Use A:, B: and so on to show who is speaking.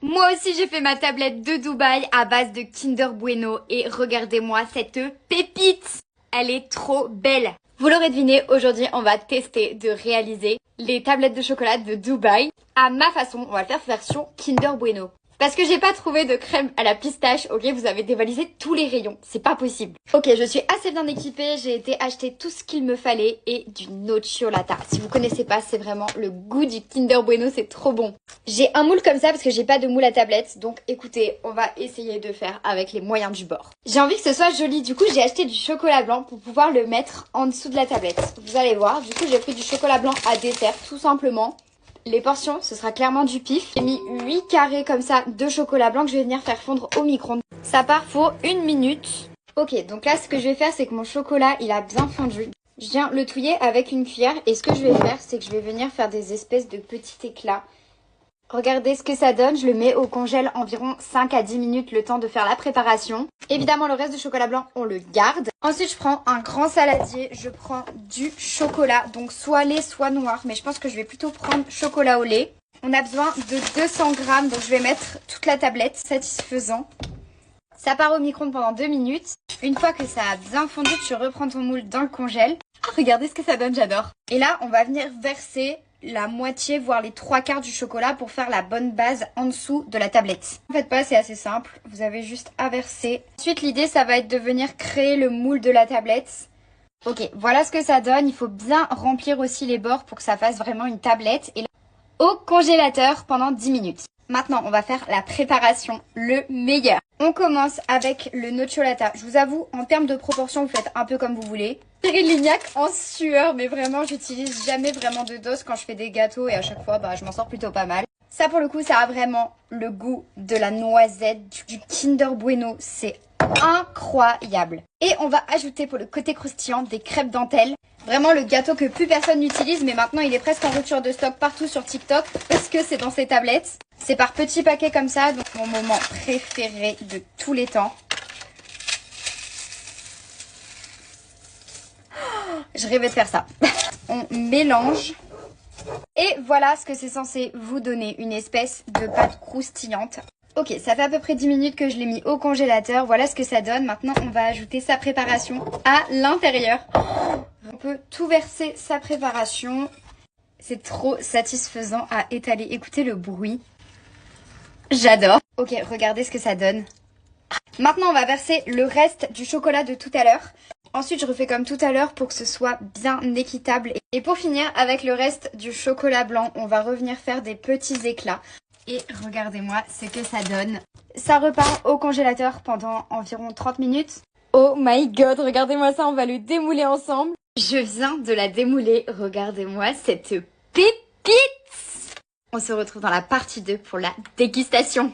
A: Moi aussi j'ai fait ma tablette de Dubaï à base de Kinder Bueno et regardez-moi cette pépite. Elle est trop belle. Vous l'aurez deviné, aujourd'hui on va tester de réaliser les tablettes de chocolat de Dubaï à ma façon. On va le faire version Kinder Bueno. Parce que j'ai pas trouvé de crème à la pistache, ok, vous avez dévalisé tous les rayons, c'est pas possible. Ok, je suis assez bien équipée, j'ai été acheter tout ce qu'il me fallait et du nocciolata. Si vous connaissez pas, c'est vraiment le goût du Kinder Bueno, c'est trop bon. J'ai un moule comme ça parce que j'ai pas de moule à tablette, donc écoutez, on va essayer de faire avec les moyens du bord. J'ai envie que ce soit joli, du coup j'ai acheté du chocolat blanc pour pouvoir le mettre en dessous de la tablette. Vous allez voir, du coup j'ai pris du chocolat blanc à dessert, tout simplement. Les portions, ce sera clairement du pif. J'ai mis 8 carrés comme ça de chocolat blanc que je vais venir faire fondre au micro-ondes. Ça part faut 1 minute. Ok, donc là ce que je vais faire, c'est que mon chocolat, il a bien fondu. Je viens le touiller avec une cuillère et ce que je vais faire, c'est que je vais venir faire des espèces de petits éclats. Regardez ce que ça donne, je le mets au congèle environ 5 à 10 minutes le temps de faire la préparation. Évidemment le reste du chocolat blanc on le garde. Ensuite je prends un grand saladier, je prends du chocolat, donc soit lait soit noir, mais je pense que je vais plutôt prendre chocolat au lait. On a besoin de 200 grammes, donc je vais mettre toute la tablette, satisfaisant. Ça part au micro-ondes pendant 2 minutes. Une fois que ça a bien fondu, tu reprends ton moule dans le congèle. Regardez ce que ça donne, j'adore. Et là on va venir verser la moitié, voire les 3/4 du chocolat pour faire la bonne base en dessous de la tablette. En fait pas, c'est assez simple, vous avez juste à verser. Ensuite l'idée ça va être de venir créer le moule de la tablette. Ok, voilà ce que ça donne, il faut bien remplir aussi les bords pour que ça fasse vraiment une tablette. Et là, au congélateur pendant 10 minutes. Maintenant on va faire la préparation, le meilleur. On commence avec le nocciolata. Je vous avoue, en termes de proportion, vous faites un peu comme vous voulez. Cyril Lignac en sueur, mais vraiment, j'utilise jamais vraiment de dose quand je fais des gâteaux et à chaque fois, je m'en sors plutôt pas mal. Ça, pour le coup, ça a vraiment le goût de la noisette, du Kinder Bueno. C'est incroyable. Et on va ajouter pour le côté croustillant des crêpes dentelles. Vraiment le gâteau que plus personne n'utilise, mais maintenant il est presque en rupture de stock partout sur TikTok parce que c'est dans ces tablettes. C'est par petits paquets comme ça, donc mon moment préféré de tous les temps. Je rêvais de faire ça. On mélange. Et voilà ce que c'est censé vous donner, une espèce de pâte croustillante. Ok, ça fait à peu près 10 minutes que je l'ai mis au congélateur. Voilà ce que ça donne. Maintenant, on va ajouter sa préparation à l'intérieur. On peut tout verser sa préparation. C'est trop satisfaisant à étaler. Écoutez le bruit. J'adore. Ok, regardez ce que ça donne. Maintenant, on va verser le reste du chocolat de tout à l'heure. Ensuite, je refais comme tout à l'heure pour que ce soit bien équitable. Et pour finir, avec le reste du chocolat blanc, on va revenir faire des petits éclats. Et regardez-moi ce que ça donne. Ça repart au congélateur pendant environ 30 minutes. Oh my god, regardez-moi ça, on va le démouler ensemble. Je viens de la démouler, regardez-moi cette pépite. On se retrouve dans la partie 2 pour la dégustation.